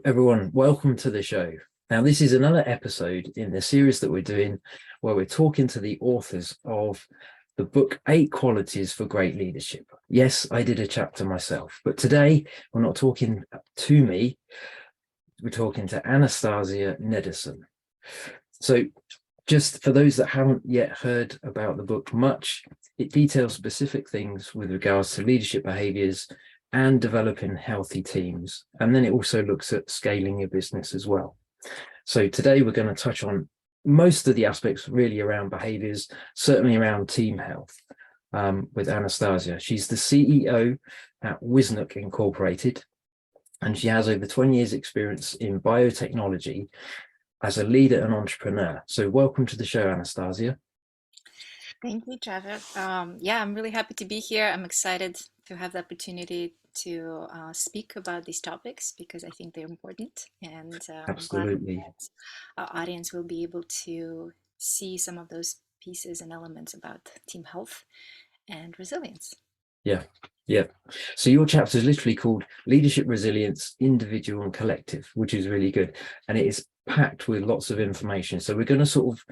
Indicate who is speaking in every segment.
Speaker 1: Everyone, welcome to the show. Now, this is another episode in the series that we're doing where we're talking to the authors of the book, 8 Qualities for Great Leadership. Yes, I did a chapter myself, but today we're not talking to me, we're talking to Anastasia Neddersen. So just for those that haven't yet heard about the book much, it details specific things with regards to leadership behaviors and developing healthy teams. And then it also looks at scaling your business as well. So today we're going to touch on most of the aspects really around behaviors, certainly around team health, with Anastasia. She's the CEO at Wisnock Incorporated, and she has over 20 years experience in biotechnology as a leader and entrepreneur. So welcome to the show, Anastasia.
Speaker 2: Thank you, Trevor. Yeah, I'm really happy to be here. I'm excited to have the opportunity to speak about these topics because I think they're important, and I'm glad
Speaker 1: Absolutely.
Speaker 2: that our audience will be able to see some of those pieces and elements about team health and resilience.
Speaker 1: Yeah. Yeah. So your chapter is literally called Leadership Resilience, Individual and Collective, which is really good. And it is packed with lots of information. So we're going to sort of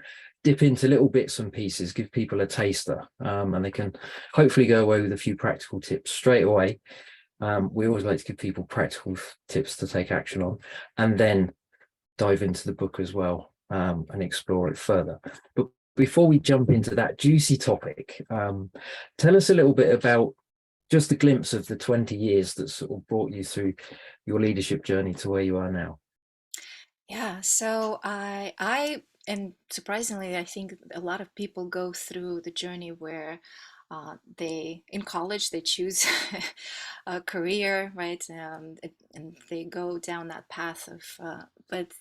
Speaker 1: dip into little bits and pieces, give people a taster, and they can hopefully go away with a few practical tips straight away. We always like to give people practical tips to take action on, and then dive into the book as well, and explore it further. But before we jump into that juicy topic, tell us a little bit about just a glimpse of the 20 years that sort of brought you through your leadership journey to where you are now.
Speaker 2: Yeah, so and surprisingly, I think a lot of people go through the journey where in college, they choose a career, right? And they go down that path of, but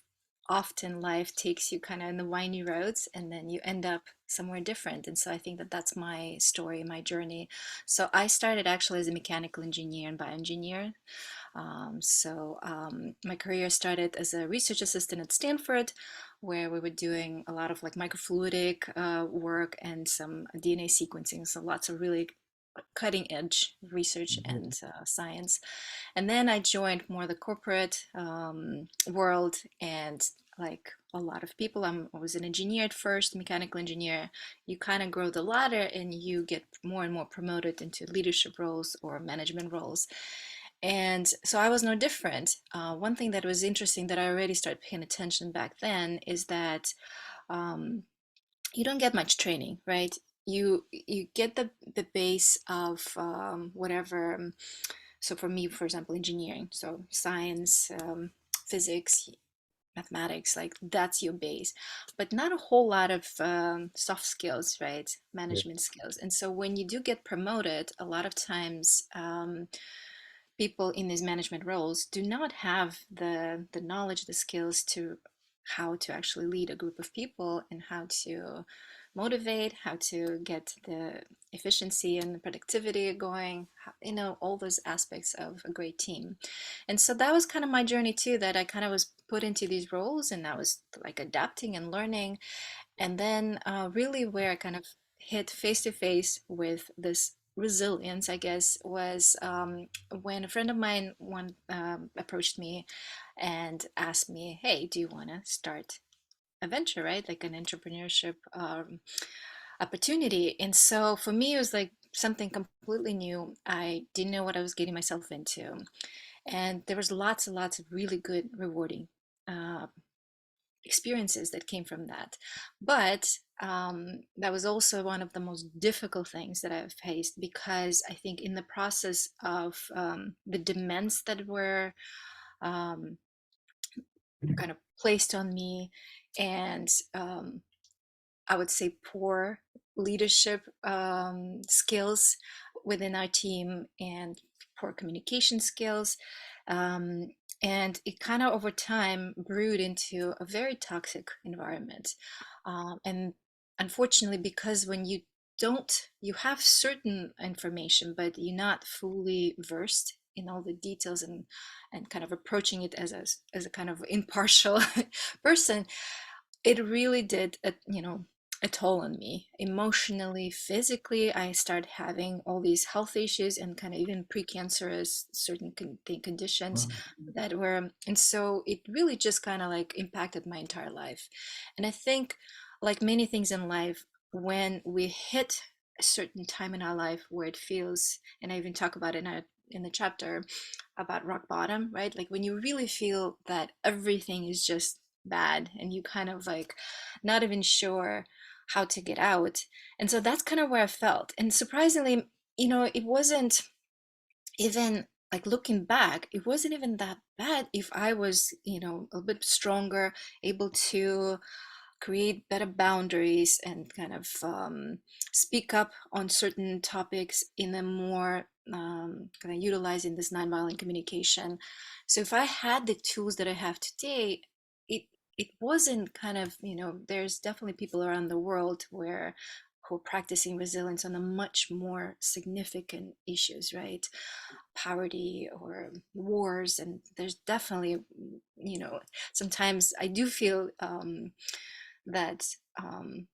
Speaker 2: often life takes you kind of in the windy roads and then you end up somewhere different. And so I think that that's my story, my journey. So I started actually as a mechanical engineer and bioengineer. My career started as a research assistant at Stanford, where we were doing a lot of like microfluidic work and some DNA sequencing. So lots of really cutting edge research and science. And then I joined more the corporate world, and like a lot of people, I was an engineer at first, mechanical engineer. You kind of grow the ladder and you get more and more promoted into leadership roles or management roles. And so I was no different. One thing that was interesting that I already started paying attention back then is that um, you don't get much training, right? You get the base of whatever. So for me, for example, engineering, so science, physics, mathematics, like that's your base, but not a whole lot of soft skills, right?
Speaker 1: Yeah.
Speaker 2: Management skills. And so when you do get promoted, a lot of times people in these management roles do not have the knowledge, the skills to how to actually lead a group of people and how to motivate, how to get the efficiency and the productivity going, all those aspects of a great team. And so that was kind of my journey too, that I kind of was put into these roles and I was like adapting and learning. And then really where I kind of hit face to face with this resilience, I guess, was when a friend of mine approached me and asked me, "Hey, do you want to start a venture, right? Like an entrepreneurship opportunity?" And so for me, it was like something completely new. I didn't know what I was getting myself into, and there was lots and lots of really good, rewarding uh, experiences that came from that. But that was also one of the most difficult things that I've faced because I think in the process of the demands that were um, kind of placed on me, and I would say poor leadership skills within our team and poor communication skills. Um, and it kind of over time brewed into a very toxic environment. And unfortunately, because when you have certain information, but you're not fully versed in all the details and kind of approaching it as a kind of impartial person, it really did, a toll on me emotionally, physically. I started having all these health issues and kind of even precancerous certain conditions
Speaker 1: Wow.
Speaker 2: that were, and so it really just kind of like impacted my entire life. And I think, like many things in life, when we hit a certain time in our life where it feels, and I even talk about it in the chapter about rock bottom, right? Like when you really feel that everything is just bad and you kind of like not even sure how to get out. And so that's kind of where I felt. And surprisingly, it wasn't even, like, looking back, it wasn't even that bad if I was, a bit stronger, able to create better boundaries and kind of speak up on certain topics in a more kind of utilizing this nonviolent communication. So if I had the tools that I have today, it it wasn't kind of, there's definitely people around the world who are practicing resilience on a much more significant issues, right? Poverty or wars, and there's definitely, sometimes I do feel that um,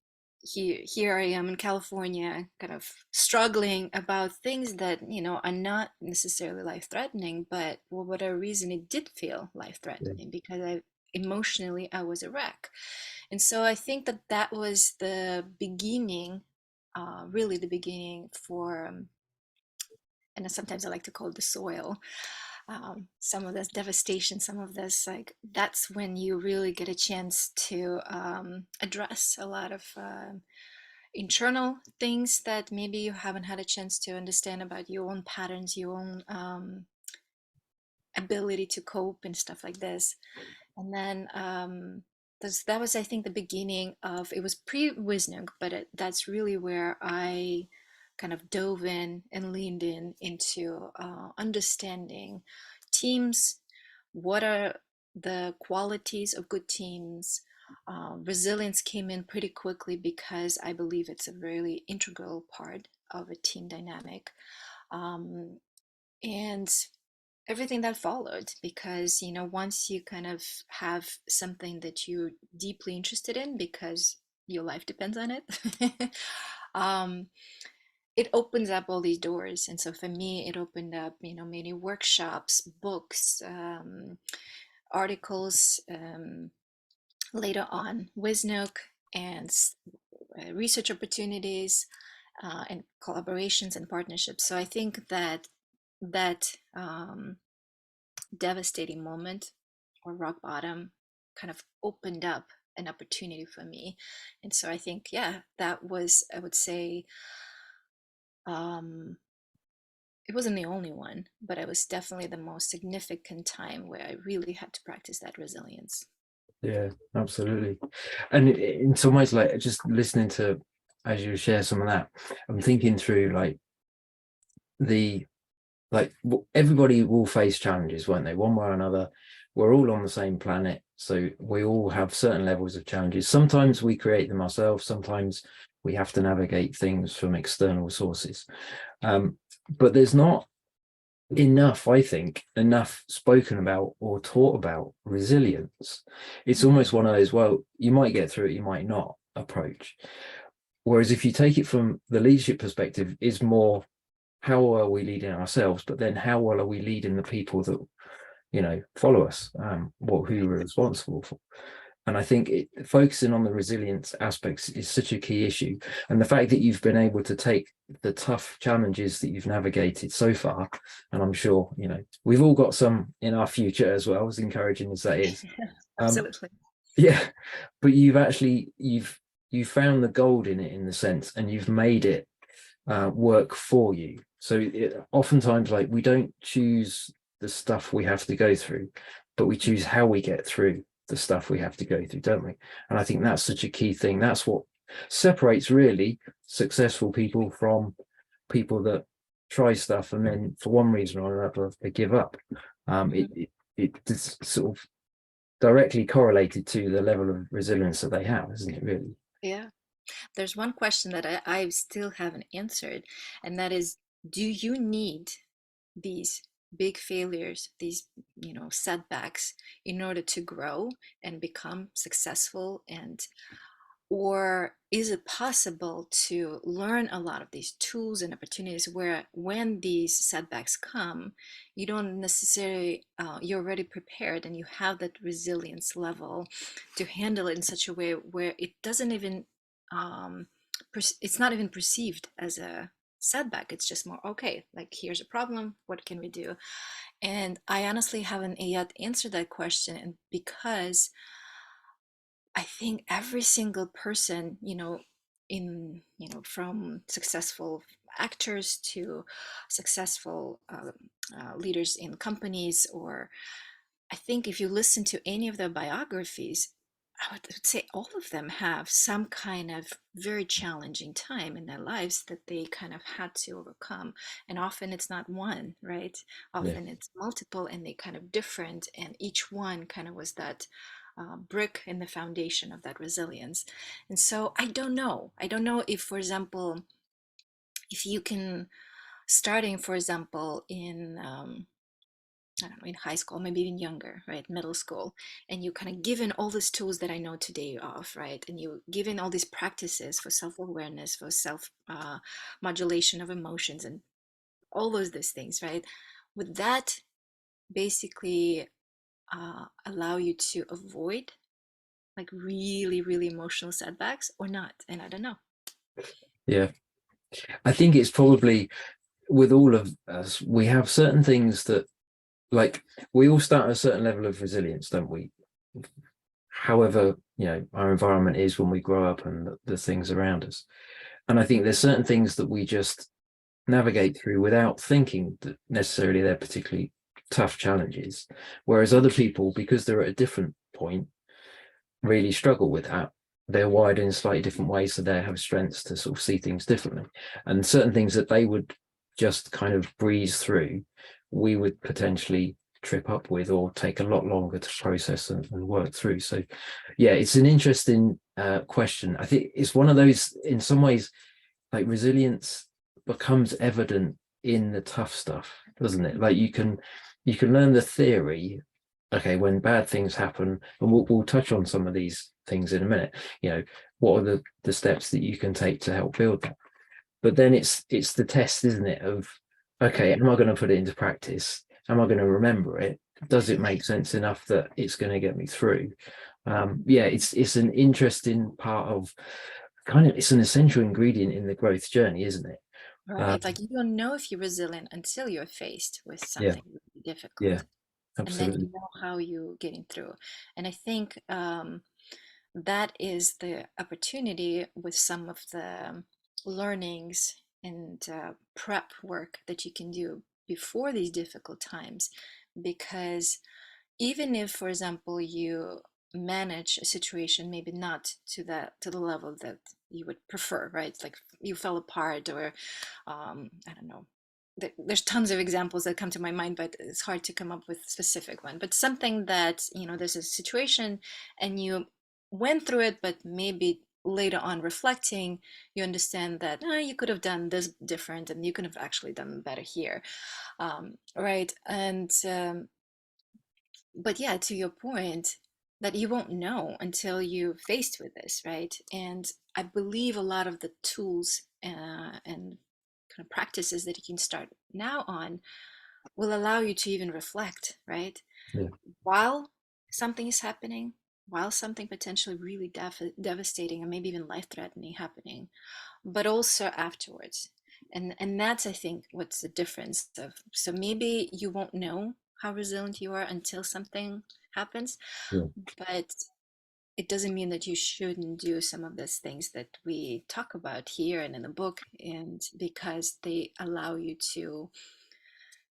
Speaker 2: here I am in California, kind of struggling about things that are not necessarily life threatening, but for whatever reason it did feel life
Speaker 1: Yeah.
Speaker 2: threatening because emotionally I was a wreck. And so I think that that was the beginning, really the beginning for, and sometimes I like to call it the soil. Some of this devastation, some of this, like, that's when you really get a chance to address a lot of internal things that maybe you haven't had a chance to understand about your own patterns, your own ability to cope and stuff like this. And then that was, I think, the beginning of, it was pre-Wisnuk, but that's really where I kind of dove in and leaned in into understanding teams. What are the qualities of good teams? Resilience came in pretty quickly because I believe it's a really integral part of a team dynamic. Um, and everything that followed, because once you kind of have something that you're deeply interested in because your life depends on it, um, it opens up all these doors. And so for me it opened up many workshops, books, articles, later on Wisnuk, and research opportunities, and collaborations and partnerships. So I think that that devastating moment or rock bottom kind of opened up an opportunity for me. And so I think, yeah, that was, I would say, um, it wasn't the only one, but it was definitely the most significant time where I really had to practice that resilience.
Speaker 1: Yeah, absolutely. And in some ways, like just listening to as you share some of that, I'm thinking through the everybody will face challenges, won't they? One way or another. We're all on the same planet, so we all have certain levels of challenges. Sometimes we create them ourselves, sometimes we have to navigate things from external sources. But there's not enough, I think, enough spoken about or taught about resilience. It's
Speaker 2: Mhm.
Speaker 1: almost one of those, well, you might get through it, you might not approach. Whereas if you take it from the leadership perspective, is more how well are we leading ourselves, but then how well are we leading the people that follow us, who we're responsible for. And I think focusing on the resilience aspects is such a key issue. And the fact that you've been able to take the tough challenges that you've navigated so far, and I'm sure, we've all got some in our future as well, as encouraging as that is. Um,
Speaker 2: Absolutely.
Speaker 1: yeah, but you've found the gold in it, in the sense, and you've made it work for you. So oftentimes, like, we don't choose the stuff we have to go through, but we choose how we get through the stuff we have to go through, don't we? And I think that's such a key thing. That's what separates really successful people from people that try stuff and then for one reason or another they give up.
Speaker 2: Mhm.
Speaker 1: It's sort of directly correlated to the level of resilience that they have, isn't it, really?
Speaker 2: Yeah. There's one question that I still haven't answered, and that is, do you need these big failures, these, setbacks in order to grow and become successful? And Or is it possible to learn a lot of these tools and opportunities where when these setbacks come, you don't necessarily, you're already prepared and you have that resilience level to handle it in such a way where it doesn't even, um, it's not even perceived as a setback. It's just more, okay, like here's a problem, what can we do? And I honestly haven't yet answered that question. And because I think every single person, from successful actors to successful leaders in companies, or I think if you listen to any of their biographies, I would say all of them have some kind of very challenging time in their lives that they kind of had to overcome. And often it's not one, right?
Speaker 1: Yeah.
Speaker 2: Often it's multiple and they kind of different. And each one kind of was that brick in the foundation of that resilience. And so I don't know. I don't know if, for example, if you can, starting, for example, in I don't know, in high school, maybe even younger, right, middle school, and you kind of given all these tools that I know today of, right, and you given all these practices for self-awareness, for self modulation of emotions, and all these things, right? Would that basically allow you to avoid like really, really emotional setbacks or not? And I don't know.
Speaker 1: Yeah. I think it's probably, with all of us, we have certain things that, like, we all start at a certain level of resilience, don't we? However, our environment is when we grow up and the things around us. And I think there's certain things that we just navigate through without thinking that necessarily they're particularly tough challenges. Whereas other people, because they're at a different point, really struggle with that. They're wired in slightly different ways, so they have strengths to sort of see things differently. And certain things that they would just kind of breeze through, we would potentially trip up with or take a lot longer to process and work through. So yeah, it's an interesting question. I think it's one of those, in some ways, like resilience becomes evident in the tough stuff, doesn't it? Like you can learn the theory, okay, when bad things happen, and we'll touch on some of these things in a minute, what are the steps that you can take to help build that. But then it's the test, isn't it, of, okay, am I going to put it into practice? Am I going to remember it? Does it make sense enough that it's going to get me through? Yeah, it's an interesting part of, kind of, it's an essential ingredient in the growth journey, isn't it?
Speaker 2: Right, like you don't know if you're resilient until you're faced with
Speaker 1: Yeah,
Speaker 2: something really
Speaker 1: yeah,
Speaker 2: difficult, and then
Speaker 1: absolutely.
Speaker 2: you know how you're getting through. And I think that is the opportunity with some of the learnings and prep work that you can do before these difficult times, because even if, for example, you manage a situation maybe not to the level that you would prefer, right? Like you fell apart, or I don't know. There's tons of examples that come to my mind, but it's hard to come up with a specific one. But something that, there's a situation and you went through it, but maybe later on reflecting, you understand that you could have done this different and you could have actually done better here. Right. And but yeah, to your point, that you won't know until you're faced with this, right? And I believe a lot of the tools and kind of practices that you can start now on will allow you to even reflect, right?
Speaker 1: Yeah,
Speaker 2: While something is happening, while something potentially really devastating or maybe even life-threatening happening, but also afterwards. And that's, I think, what's the difference of, so maybe you won't know how resilient you are until something happens,
Speaker 1: yeah,
Speaker 2: but it doesn't mean that you shouldn't do some of those things that we talk about here and in the book, and because they allow you to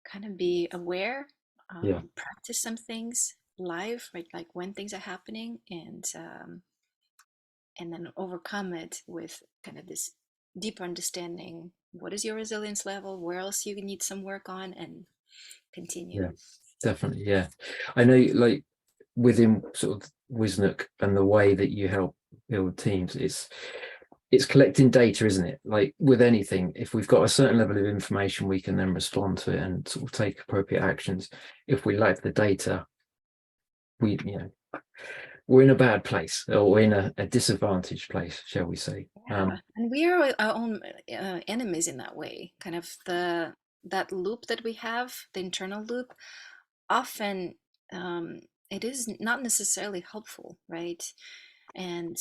Speaker 2: kind of be aware,
Speaker 1: yeah,
Speaker 2: practice some things live, right? Like when things are happening, and then overcome it with kind of this deeper understanding. What is your resilience level? Where else you need some work on, and continue.
Speaker 1: yeah, definitely. Yeah, I know, like, within sort of Wisnuk and the way that you help build teams, it's collecting data, isn't it? Like with anything, if we've got a certain level of information, we can then respond to it and sort of take appropriate actions. If we lack the data, we we're in a bad place, or we're in a disadvantaged place, shall we say.
Speaker 2: Yeah, and we are our own enemies in that way. Kind of that loop that we have, the internal loop, often it is not necessarily helpful, right? And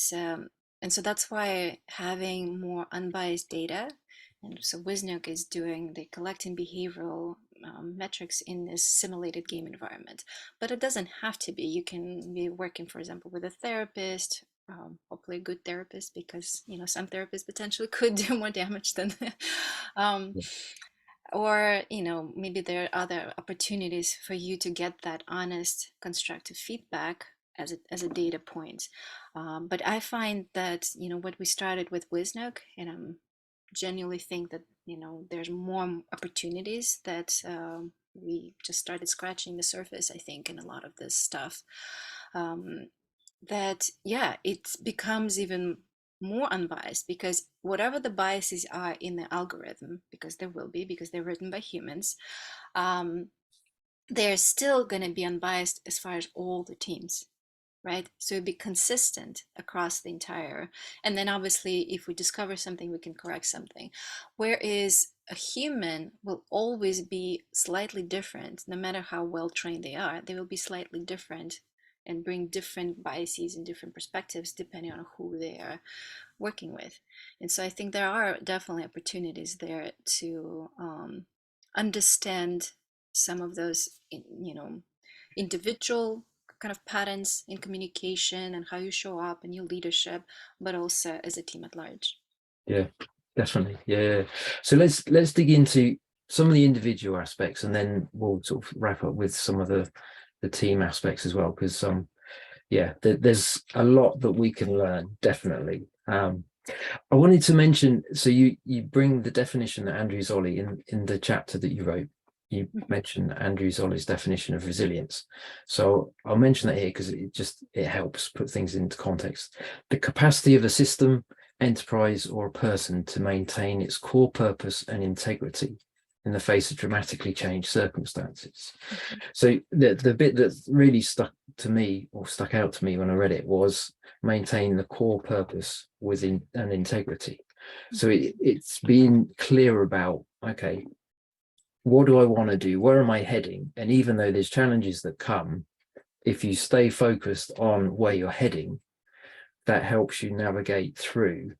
Speaker 2: and so that's why having more unbiased data, and so Wisnuk is doing the collecting behavioral metrics in this simulated game environment, but it doesn't have to be. You can be working, for example, with a therapist, hopefully a good therapist, because some therapists potentially could do more damage than um, or maybe there are other opportunities for you to get that honest constructive feedback as a data point. But I find that what we started with Wisnuk, and genuinely think that there's more opportunities that we just started scratching the surface, I think, in a lot of this stuff. That yeah, it becomes even more unbiased, because whatever the biases are in the algorithm, because there will be, because they're written by humans, um, they're still going to be unbiased as far as all the teams, right? So it'd be consistent across the entire, and then obviously if we discover something, we can correct something. Whereas a human will always be slightly different, no matter how well trained they are, they will be slightly different and bring different biases and different perspectives depending on who they are working with. And so I think there are definitely opportunities there to understand some of those, individual kind of patterns in communication and how you show up in your leadership, but also as a team at large.
Speaker 1: Yeah, definitely. Yeah. So let's dig into some of the individual aspects, and then we'll sort of wrap up with some of the team aspects as well, because yeah, there's a lot that we can learn, definitely. I wanted to mention, so you bring the definition that Andrew Zolli in the chapter that you wrote. You mentioned Andrew Zolli's definition of resilience. So I'll mention that here because it helps put things into context. The capacity of a system, enterprise, or a person to maintain its core purpose and integrity in the face of dramatically changed circumstances. So the bit that really stuck out to me when I read it was maintain the core purpose within an integrity. So it's being clear about, okay, what do I want to do? Where am I heading? And even though there's challenges that come, if you stay focused on where you're heading, that helps you navigate through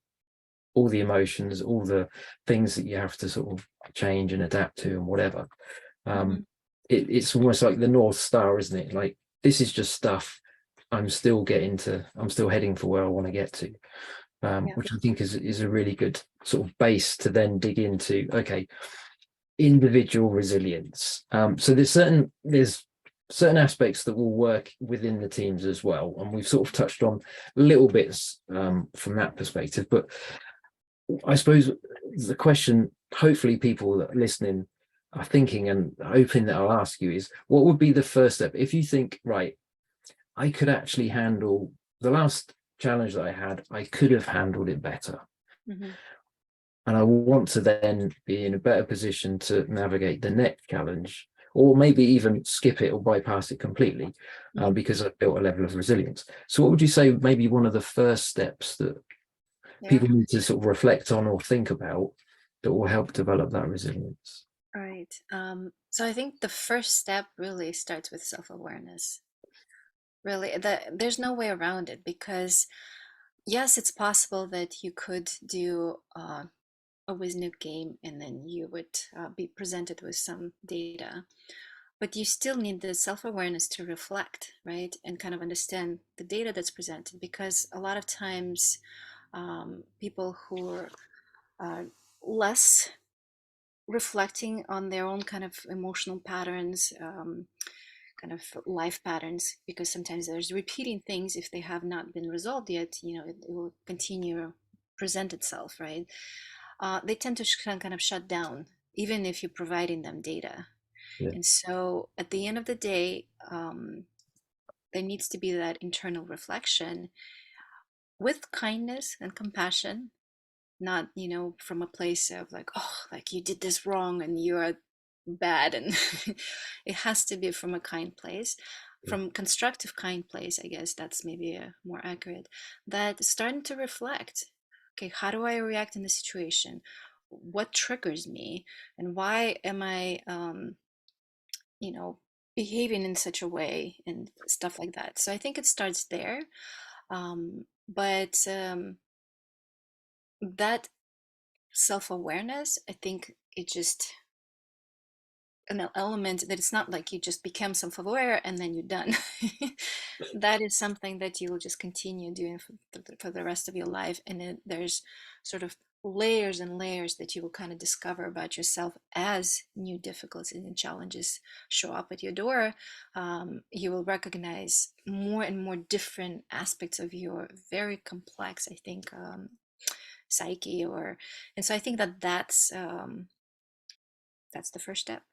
Speaker 1: all the emotions, all the things that you have to sort of change and adapt to and whatever. It's almost like the North Star, isn't it? Like, this is just stuff I'm still heading for where I want to get to,
Speaker 2: Yeah.
Speaker 1: which I think is a really good sort of base to then dig into, okay, individual resilience. So there's certain aspects that will work within the teams as well. And we've sort of touched on little bits from that perspective, but I suppose the question, hopefully people that are listening are thinking and hoping that I'll ask you, is what would be the first step if you think, right, I could actually handle the last challenge that I had, I could have handled it better. And I want to then be in a better position to navigate the next challenge, or maybe even skip it or bypass it completely, because I've built a level of resilience. So what would you say maybe one of the first steps that people need to sort of reflect on or think about that will help develop that resilience?
Speaker 2: Right. So I think the first step really starts with self-awareness. Really, there's no way around it, because yes, it's possible that you could do a Wisnuk game and then you would be presented with some data, but you still need the self-awareness to reflect, right? And kind of understand the data that's presented, because a lot of times people who are less reflecting on their own kind of emotional patterns, kind of life patterns, because sometimes there's repeating things. If they have not been resolved yet, it will continue present itself, right? They tend to kind of shut down even if you're providing them data.
Speaker 1: Yeah.
Speaker 2: And so at the end of the day, there needs to be that internal reflection with kindness and compassion, not from a place of like, oh, like you did this wrong and you are bad, and it has to be from a kind place. from constructive kind place, I guess that's maybe more accurate, that starting to reflect, okay, how do I react in the situation, what triggers me, and why am I you know behaving in such a way, and stuff like that. So I think it starts there. But that self-awareness, I think it just an element that it's not like you just become self-aware and then you're done. That is something that you will just continue doing for the rest of your life, and there's sort of layers and layers that you will kind of discover about yourself as new difficulties and challenges show up at your door. You will recognize more and more different aspects of your very complex, I think, psyche. Or And so I think that that's the first step.